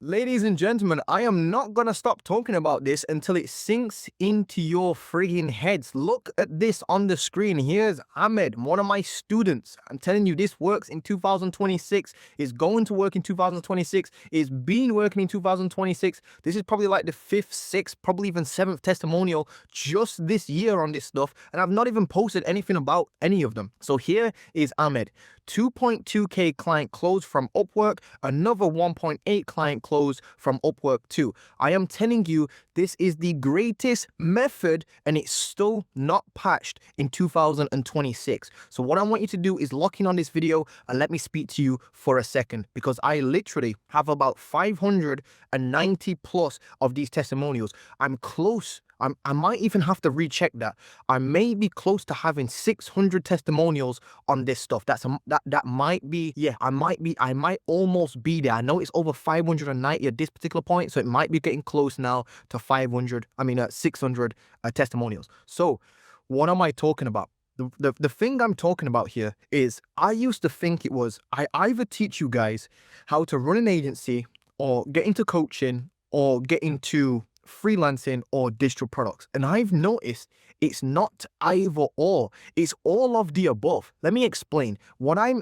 Ladies and gentlemen, I am not gonna stop talking about this until it sinks into your friggin' heads. Look at this on the screen. Here's Ahmed, one of my students. I'm telling you, this works in 2026. It's going to work in 2026. It's been working in 2026. This is probably like the 5th, 6th, probably even 7th testimonial just this year on this stuff. And I've not even posted anything about any of them. So here is Ahmed. 2.2K client closed from Upwork, another 1.8 client closed from Upwork too. I am telling you, this is the greatest method and it's still not patched in 2026. So what I want you to do is lock in on this video and let me speak to you for a second, because I literally have about 590 plus of these testimonials. I'm close. I might even have to recheck that. I may be close to having 600 testimonials on this stuff. That might be, yeah, I might almost be there. I know it's over 590 at this particular point, so it might be getting close now to 600 testimonials. So what am I talking about? The thing I'm talking about here is I used to think it was, I either teach you guys how to run an agency or get into coaching or get into freelancing or digital products. And I've noticed it's not either or, it's all of the above. Let me explain. What I'm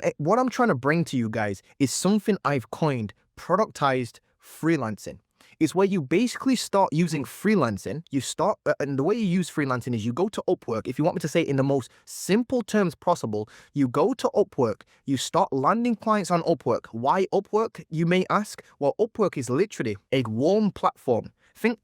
trying to bring to you guys is something I've coined productized freelancing. It's where you basically start using freelancing. And the way you use freelancing is you go to Upwork. If you want me to say it in the most simple terms possible, you go to Upwork, you start landing clients on Upwork. Why Upwork, you may ask? Well, Upwork is literally a warm platform.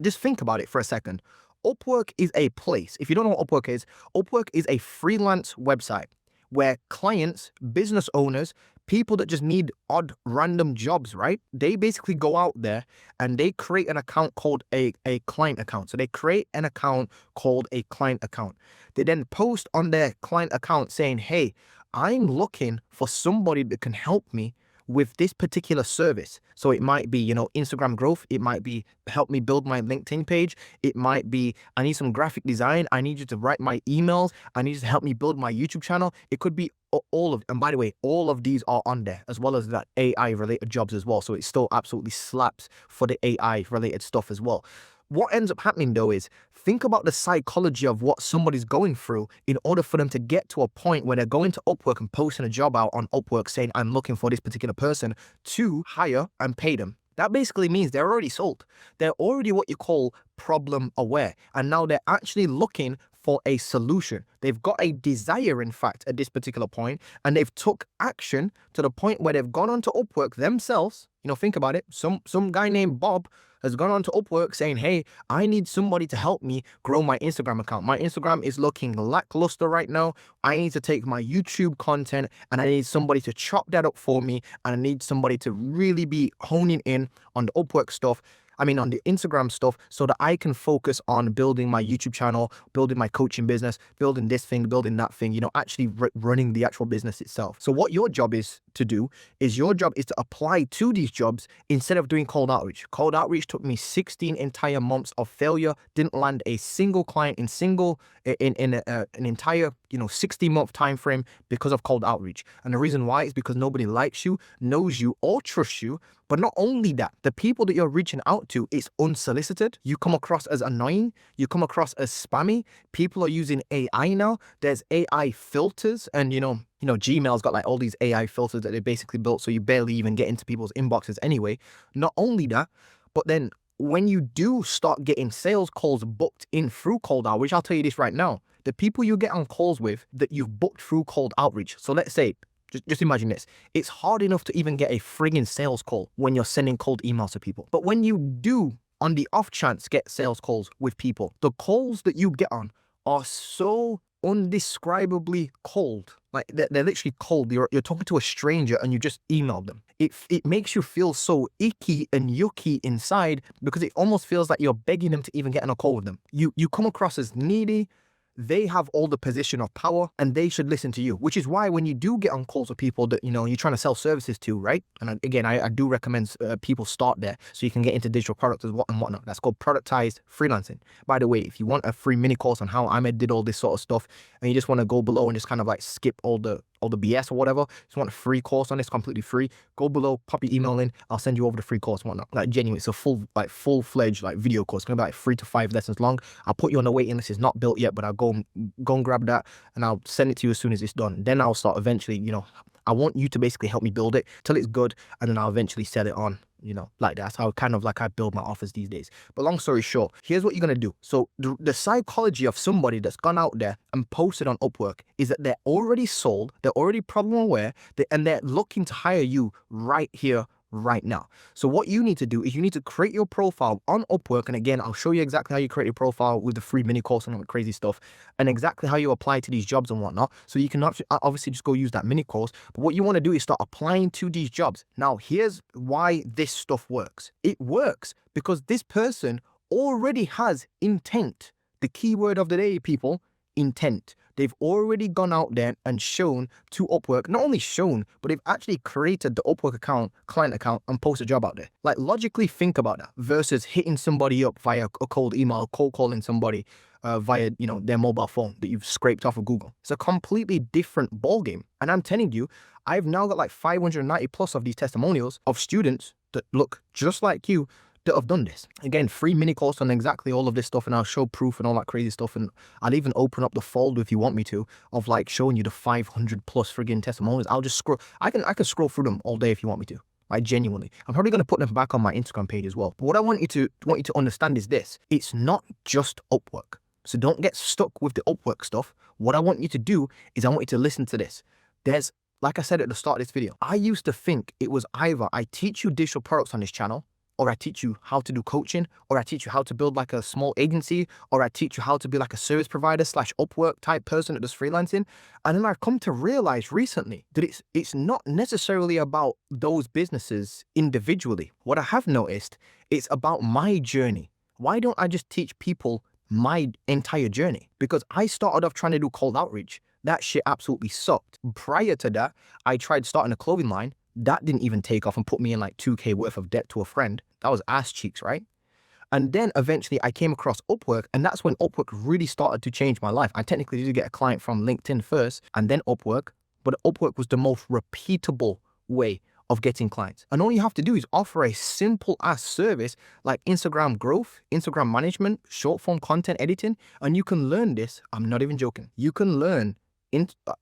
Just think about it for a second. Upwork is a place. If you don't know what Upwork is a freelance website where clients, business owners, people that just need odd random jobs, right? They basically go out there and they create an account called a client account. So they create an account called a client account. They then post on their client account saying, hey, I'm looking for somebody that can help me with this particular service. So it might be, Instagram growth. It might be help me build my LinkedIn page. It might be, I need some graphic design. I need you to write my emails. I need you to help me build my YouTube channel. It could be and by the way, all of these are on there, as well as that AI related jobs as well. So it still absolutely slaps for the AI related stuff as well. What ends up happening though is, think about the psychology of what somebody's going through in order for them to get to a point where they're going to Upwork and posting a job out on Upwork saying, I'm looking for this particular person to hire and pay them. That basically means they're already sold. They're already what you call problem aware. And now they're actually looking for a solution. They've got a desire, in fact, at this particular point, and they've took action to the point where they've gone onto Upwork themselves. Think about it. Some guy named Bob has gone on to Upwork saying, hey, I need somebody to help me grow my Instagram account. My Instagram is looking lackluster right now. I need to take my YouTube content and I need somebody to chop that up for me. And I need somebody to really be honing in on the Upwork stuff. On the Instagram stuff, so that I can focus on building my YouTube channel, building my coaching business, building this thing, building that thing, actually running the actual business itself. So what your job is to do is to apply to these jobs instead of doing cold outreach. Cold outreach took me 16 entire months of failure, didn't land a single client in an entire 60-month time frame because of cold outreach. And the reason why is because nobody likes you, knows you, or trusts you. But not only that, the people that you're reaching out to is unsolicited. You come across as annoying. You come across as spammy. People are using AI now. There's AI filters, and Gmail's got like all these AI filters that they basically built, so you barely even get into people's inboxes anyway. Not only that, but then when you do start getting sales calls booked in through cold outreach, I'll tell you this right now, the people you get on calls with that you've booked through cold outreach. So let's say, just imagine this. It's hard enough to even get a friggin' sales call when you're sending cold emails to people. But when you do, on the off chance, get sales calls with people, the calls that you get on are so undescribably cold. Like they're literally cold. You're talking to a stranger and you just emailed them. It makes you feel so icky and yucky inside, because it almost feels like you're begging them to even get on a call with them. You come across as needy. They have all the position of power and they should listen to you, which is why when you do get on calls with people that, you're trying to sell services to, right? And again, I do recommend people start there so you can get into digital products and whatnot. That's called productized freelancing. By the way, if you want a free mini course on how Ahmed did all this sort of stuff and you just want to go below and just kind of like skip all the all the BS or whatever, just want a free course on this, completely free, go below, pop your email in, I'll send you over the free course and whatnot. Like genuinely, it's a full-fledged like video course. It's gonna be like 3 to 5 lessons long. I'll put you on the waiting list. It's not built yet, but I'll go and grab that and I'll send it to you as soon as it's done. Then I'll start eventually, I want you to basically help me build it till it's good, and then I'll eventually sell it on, like that. That's how kind of like I build my offers these days. But long story short, here's what you're going to do. So the psychology of somebody that's gone out there and posted on Upwork is that they're already sold, they're already problem aware, and they're looking to hire you right here, right now. So what you need to do is you need to create your profile on Upwork. And again, I'll show you exactly how you create your profile with the free mini course and all the crazy stuff, and exactly how you apply to these jobs and whatnot. So you can obviously just go use that mini course. But what you want to do is start applying to these jobs. Now, here's why this stuff works. It works because this person already has intent. The keyword of the day, people, intent. They've already gone out there and shown to Upwork, not only shown, but they've actually created the Upwork account, client account, and post a job out there. Like, logically think about that versus hitting somebody up via a cold email, cold calling somebody via, their mobile phone that you've scraped off of Google. It's a completely different ballgame. And I'm telling you, I've now got like 590 plus of these testimonials of students that look just like you that have done this. Again, free mini course on exactly all of this stuff, and I'll show proof and all that crazy stuff, and I'll even open up the folder if you want me to, of like showing you the 500 plus friggin' testimonials. I'll just scroll. I can scroll through them all day if you want me to. Like, genuinely, I'm probably going to put them back on my Instagram page as well. But what I want you to understand is this: it's not just Upwork. So don't get stuck with the Upwork stuff. What I want you to do is I want you to listen to this. There's, like I said at the start of this video, I used to think it was either I teach you digital products on this channel, or I teach you how to do coaching, or I teach you how to build like a small agency, or I teach you how to be like a service provider / Upwork type person that does freelancing. And then I've come to realize recently that it's not necessarily about those businesses individually. What I have noticed, it's about my journey. Why don't I just teach people my entire journey? Because I started off trying to do cold outreach. That shit absolutely sucked. Prior to that, I tried starting a clothing line. That didn't even take off and put me in like 2K worth of debt to a friend. That was ass cheeks, right? And then eventually I came across Upwork, and that's when Upwork really started to change my life. I technically did get a client from LinkedIn first and then Upwork, but Upwork was the most repeatable way of getting clients. And all you have to do is offer a simple ass service like Instagram growth, Instagram management, short form content editing, and you can learn this. I'm not even joking. You can learn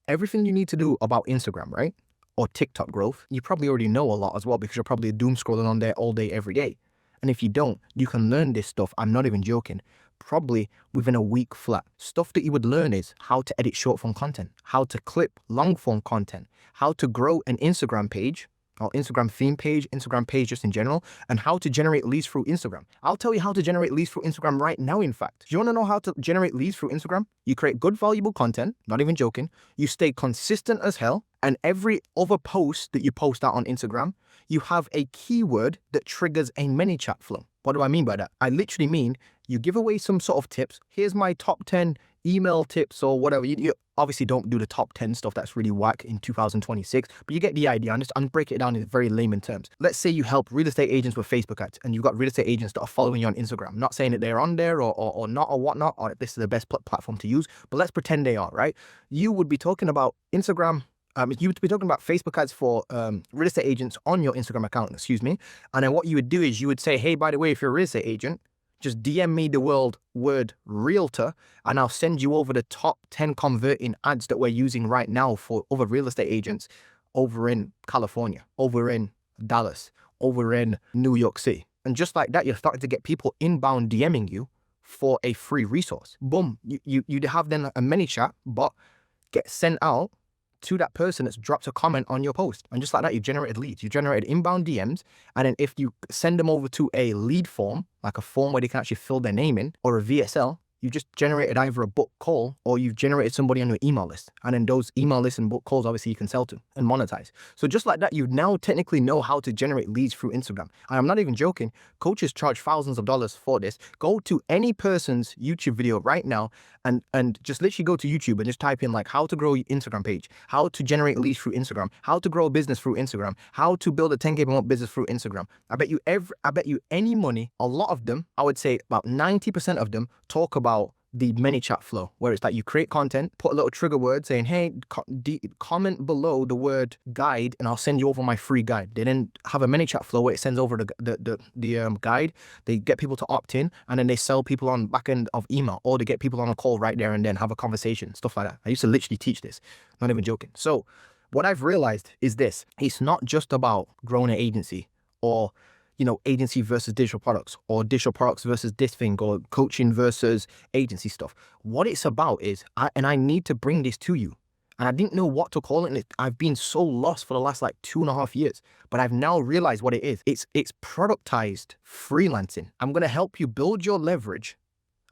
everything you need to do about Instagram, right? Or TikTok growth. You probably already know a lot as well, because you're probably doom scrolling on there all day, every day. And if you don't, you can learn this stuff. I'm not even joking. Probably within a week flat. Stuff that you would learn is how to edit short form content, how to clip long form content, how to grow an Instagram page, or Instagram theme page, Instagram page just in general, and how to generate leads through Instagram. I'll tell you how to generate leads through Instagram right now, in fact. Do you want to know how to generate leads through Instagram? You create good, valuable content, not even joking. You stay consistent as hell, and every other post that you post out on Instagram, you have a keyword that triggers a ManyChat flow. What do I mean by that? I literally mean you give away some sort of tips. Here's my top 10 email tips or whatever. You obviously don't do the top 10 stuff. That's really whack in 2026, but you get the idea. I'm break it down in very layman terms. Let's say you help real estate agents with Facebook ads, and you've got real estate agents that are following you on Instagram. I'm not saying that they're on there or not or whatnot, or this is the best platform to use, but let's pretend they are, right? You would be talking about Instagram. You would be talking about Facebook ads for real estate agents on your Instagram account, and then what you would do is you would say, hey, by the way, if you're a real estate agent, just DM me the word realtor, and I'll send you over the top 10 converting ads that we're using right now for other real estate agents over in California, over in Dallas, over in New York City. And just like that, you're starting to get people inbound DMing you for a free resource. Boom, you'd have then a ManyChat bot get sent out to that person that's dropped a comment on your post. And just like that, you've generated leads. You generated inbound DMs. And then if you send them over to a lead form, like a form where they can actually fill their name in, or a VSL, you just generated either a book call or you've generated somebody on your email list. And then those email lists and book calls, obviously you can sell to and monetize. So just like that, you now technically know how to generate leads through Instagram. And I'm not even joking. Coaches charge thousands of dollars for this. Go to any person's YouTube video right now and just literally go to YouTube and just type in like how to grow your Instagram page, how to generate leads through Instagram, how to grow a business through Instagram, how to build a 10K per month business through Instagram. I bet you any money, a lot of them, I would say about 90% of them talk about the ManyChat flow, where it's like you create content, put a little trigger word saying, hey, comment below the word guide and I'll send you over my free guide. They then have a ManyChat flow where it sends over the guide. They get people to opt in, and then they sell people on back end of email, or they get people on a call right there and then have a conversation, stuff like that. I used to literally teach this, not even joking. So what I've realized is this: it's not just about growing an agency, or agency versus digital products, or digital products versus this thing, or coaching versus agency stuff. What it's about is, I need to bring this to you. And I didn't know what to call it. And I've been so lost for the last like 2.5 years, but I've now realized what it is. It's productized freelancing. I'm going to help you build your leverage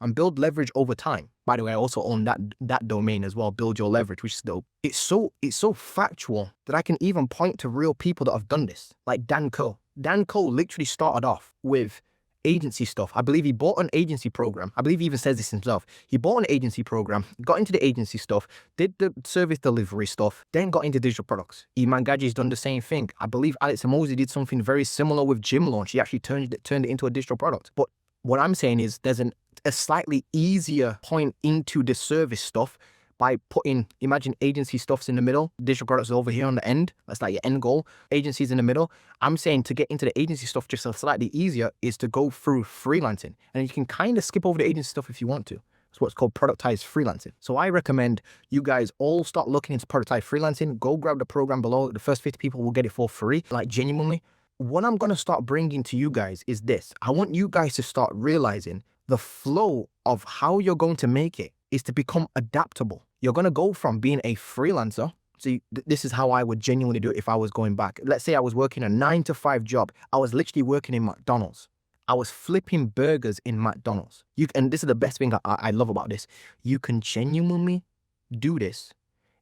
and build leverage over time. By the way, I also own that domain as well, Build Your Leverage, which is dope. It's so factual that I can even point to real people that have done this, like Dan Coe. Dan Coe literally started off with agency stuff. I believe he bought an agency program. I believe he even says this himself. He bought an agency program, got into the agency stuff, did the service delivery stuff, then got into digital products. Iman Gadji's done the same thing. I believe Alex Hormozi did something very similar with Gym Launch. He actually turned it into a digital product. But what I'm saying is there's a slightly easier point into the service stuff by putting, imagine agency stuff's in the middle, digital products over here on the end. That's like your end goal. Agency's in the middle. I'm saying to get into the agency stuff just slightly easier is to go through freelancing. And you can kind of skip over the agency stuff if you want to. It's what's called productized freelancing. So I recommend you guys all start looking into productized freelancing. Go grab the program below. The first 50 people will get it for free. Like, genuinely. What I'm going to start bringing to you guys is this. I want you guys to start realizing the flow of how you're going to make it is to become adaptable. You're going to go from being a freelancer. See, this is how I would genuinely do it if I was going back. Let's say I was working a 9-to-5 job. I was literally working in McDonald's. I was flipping burgers in McDonald's. And this is the best thing I love about this. You can genuinely do this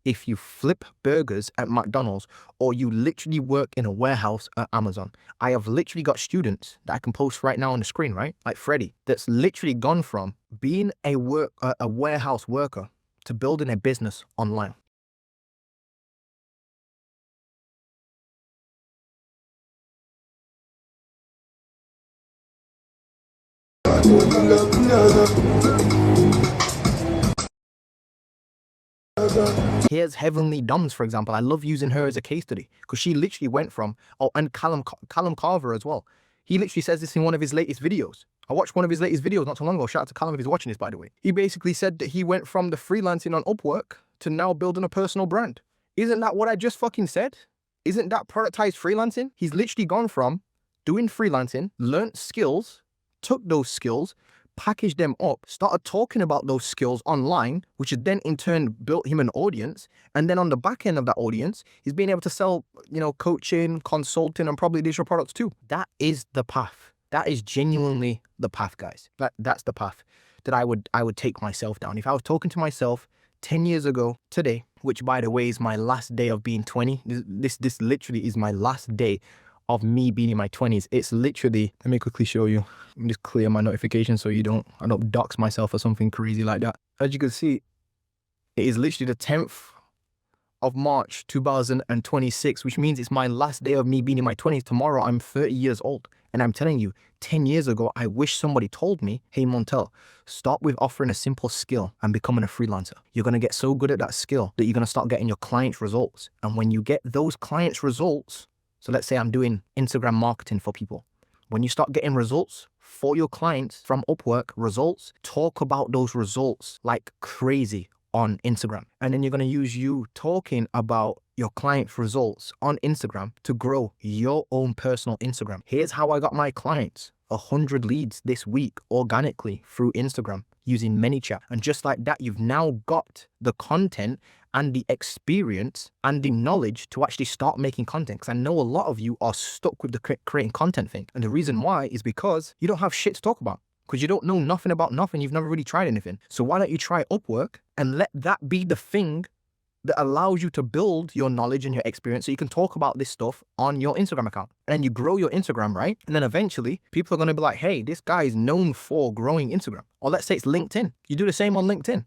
if you flip burgers at McDonald's, or you literally work in a warehouse at Amazon. I have literally got students that I can post right now on the screen, right? Like Freddie, that's literally gone from being a warehouse worker to building a business online. Here's Heavenly Doms, for example. I love using her as a case study because she literally went from, and Callum Carver as well. He literally says this in one of his latest videos. I watched one of his latest videos not too long ago. Shout out to Callum if he's watching this, by the way. He basically said that he went from the freelancing on Upwork to now building a personal brand. Isn't that what I just fucking said? Isn't that productized freelancing? He's literally gone from doing freelancing, learnt skills, took those skills, packaged them up, started talking about those skills online, which has then in turn built him an audience. And then on the back end of that audience, he's being able to sell, coaching, consulting, and probably digital products too. That is the path. That is genuinely the path, guys. That's the path that I would take myself down. If I was talking to myself 10 years ago today, which by the way is my last day of being 20, this literally is my last day of me being in my 20s. It's literally, let me quickly show you. Let me just clear my notifications so I don't dox myself or something crazy like that. As you can see, it is literally the 10th of March 2026, which means it's my last day of me being in my 20s. Tomorrow I'm 30 years old. And I'm telling you, 10 years ago, I wish somebody told me, hey Montel, start with offering a simple skill and becoming a freelancer. You're going to get so good at that skill that you're going to start getting your clients results. And when you get those clients results, so let's say I'm doing Instagram marketing for people. When you start getting results for your clients from Upwork, results, talk about those results like crazy on Instagram. And then you're going to use you talking about your client's results on Instagram to grow your own personal Instagram. Here's how I got my clients 100 leads this week organically through Instagram using ManyChat. And just like that, you've now got the content and the experience and the knowledge to actually start making content. Because I know a lot of you are stuck with the creating content thing. And the reason why is because you don't have shit to talk about. Because you don't know nothing about nothing. You've never really tried anything. So why don't you try Upwork and let that be the thing that allows you to build your knowledge and your experience so you can talk about this stuff on your Instagram account. And then you grow your Instagram, right? And then eventually people are going to be like, hey, this guy is known for growing Instagram. Or let's say it's LinkedIn. You do the same on LinkedIn.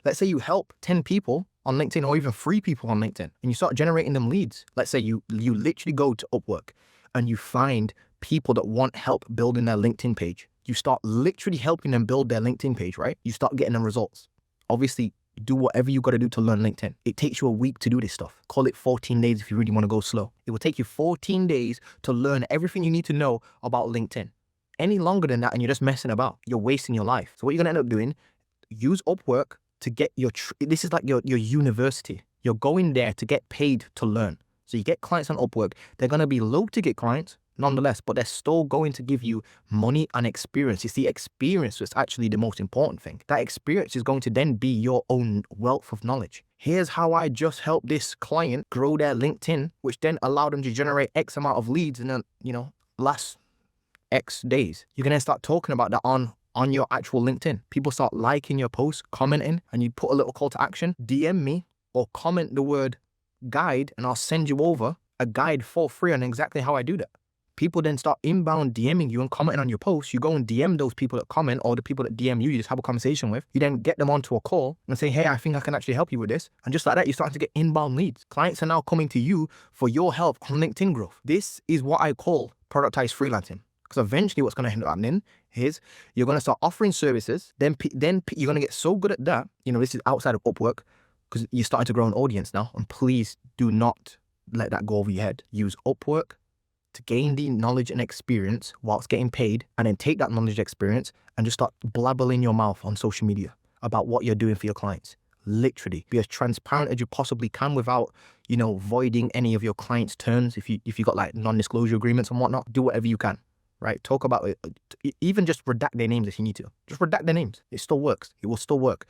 Let's say you help 10 people on LinkedIn or even 3 people on LinkedIn and you start generating them leads. Let's say you literally go to Upwork and you find people that want help building their LinkedIn page. You start literally helping them build their LinkedIn page, right? You start getting them results. Obviously, do whatever you got to do to learn LinkedIn. It takes you a week to do this stuff. Call it 14 days if you really want to go slow. It will take you 14 days to learn everything you need to know about LinkedIn. Any longer than that and you're just messing about, you're wasting your life. So what you're going to end up doing, use Upwork to get your, this is like your university. You're going there to get paid to learn. So you get clients on Upwork. They're going to be low ticket clients nonetheless, but they're still going to give you money and experience. It's the experience that's actually the most important thing. That experience is going to then be your own wealth of knowledge. Here's how I just helped this client grow their LinkedIn, which then allowed them to generate X amount of leads in the, last X days. You can then start talking about that on your actual LinkedIn. People start liking your posts, commenting, and you put a little call to action. DM me or comment the word guide and I'll send you over a guide for free on exactly how I do that. People then start inbound DMing you and commenting on your posts. You go and DM those people that comment or the people that DM you, you just have a conversation with. You then get them onto a call and say, hey, I think I can actually help you with this. And just like that, you're starting to get inbound leads. Clients are now coming to you for your help on LinkedIn growth. This is what I call productized freelancing. Because eventually what's going to end up happening is you're going to start offering services. Then you're going to get so good at that. This is outside of Upwork because you're starting to grow an audience now. And please do not let that go over your head. Use Upwork to gain the knowledge and experience whilst getting paid, and then take that knowledge and experience and just start blabbering your mouth on social media about what you're doing for your clients. Literally be as transparent as you possibly can without, voiding any of your clients' terms. If you got like non-disclosure agreements and whatnot, do whatever you can, right? Talk about it. Even just redact their names if you need to. Just redact their names. It still works. It will still work.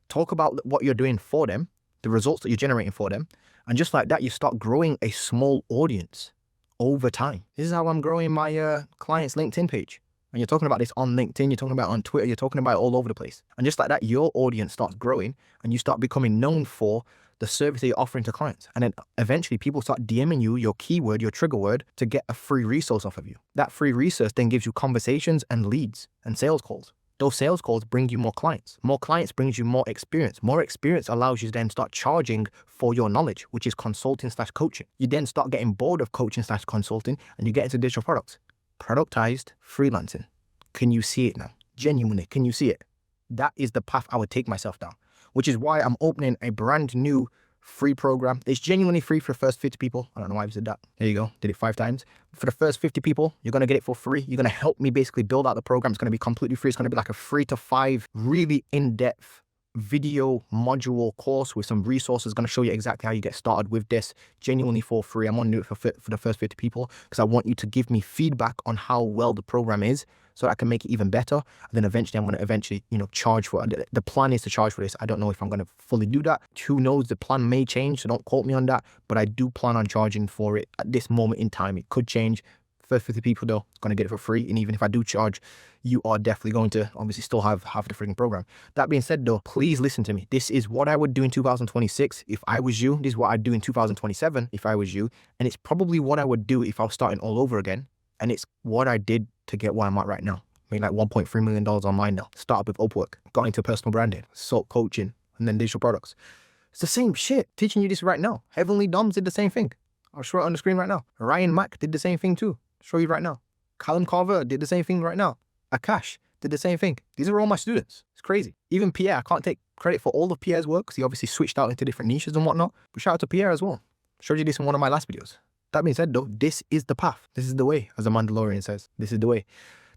Talk about what you're doing for them, the results that you're generating for them. And just like that, you start growing a small audience over time. This is how I'm growing my client's LinkedIn page. And you're talking about this on LinkedIn, you're talking about it on Twitter, you're talking about it all over the place. And just like that, your audience starts growing and you start becoming known for the service that you're offering to clients. And then eventually people start DMing you your keyword, your trigger word to get a free resource off of you. That free resource then gives you conversations and leads and sales calls. Those sales calls bring you more clients. More clients brings you more experience. More experience allows you to then start charging for your knowledge, which is consulting/coaching. You then start getting bored of coaching/consulting and you get into digital products. Productized freelancing. Can you see it now? Genuinely, can you see it? That is the path I would take myself down, which is why I'm opening a brand new free program. It's genuinely free for the first 50 people. I don't know why I said that. There you go. Did it 5 times. For the first 50 people, you're going to get it for free. You're going to help me basically build out the program. It's going to be completely free. It's going to be like a 3 to 5 really in-depth video module course with some resources. Going to show you exactly how you get started with this genuinely for free. I'm going to do it for the first 50 people because I want you to give me feedback on how well the program is so that I can make it even better. And then eventually I'm going to charge for it. The plan is to charge for this. I don't know if I'm going to fully do that. Who knows? The plan may change, so don't quote me on that. But I do plan on charging for it at this moment in time. It could change. First 50 people though, going to get it for free. And even if I do charge, you are definitely going to obviously still have half the freaking program. That being said though, please listen to me. This is what I would do in 2026 if I was you. This is what I'd do in 2027 if I was you. And it's probably what I would do if I was starting all over again. And it's what I did to get where I'm at right now. Made like $1.3 million online now. Started with Upwork, got into personal branding, SOAP coaching, and then digital products. It's the same shit. Teaching you this right now. Heavenly Doms did the same thing. I'll show it on the screen right now. Ryan Mack did the same thing too. Show you right now. Callum Carver did the same thing right now. Akash did the same thing. These are all my students. It's crazy. Even Pierre, I can't take credit for all of Pierre's work because he obviously switched out into different niches and whatnot. But shout out to Pierre as well. Showed you this in one of my last videos. That being said though, this is the path. This is the way, as the Mandalorian says. This is the way.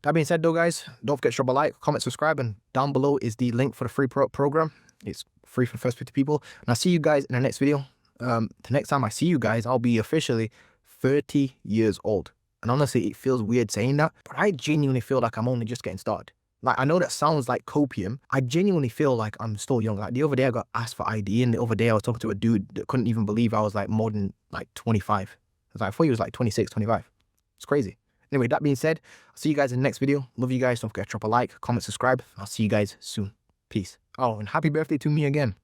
That being said though, guys, don't forget to drop a like, comment, subscribe, and down below is the link for the free program. It's free for the first 50 people. And I'll see you guys in the next video. The next time I see you guys, I'll be officially 30 years old. And honestly, it feels weird saying that, but I genuinely feel like I'm only just getting started. Like, I know that sounds like copium. I genuinely feel like I'm still young. Like, the other day I got asked for ID, and the other day I was talking to a dude that couldn't even believe I was like more than like 25. I thought he was like 26, 25. It's crazy. Anyway, that being said, I'll see you guys in the next video. Love you guys. Don't forget to drop a like, comment, subscribe. I'll see you guys soon. Peace. Oh, and happy birthday to me again.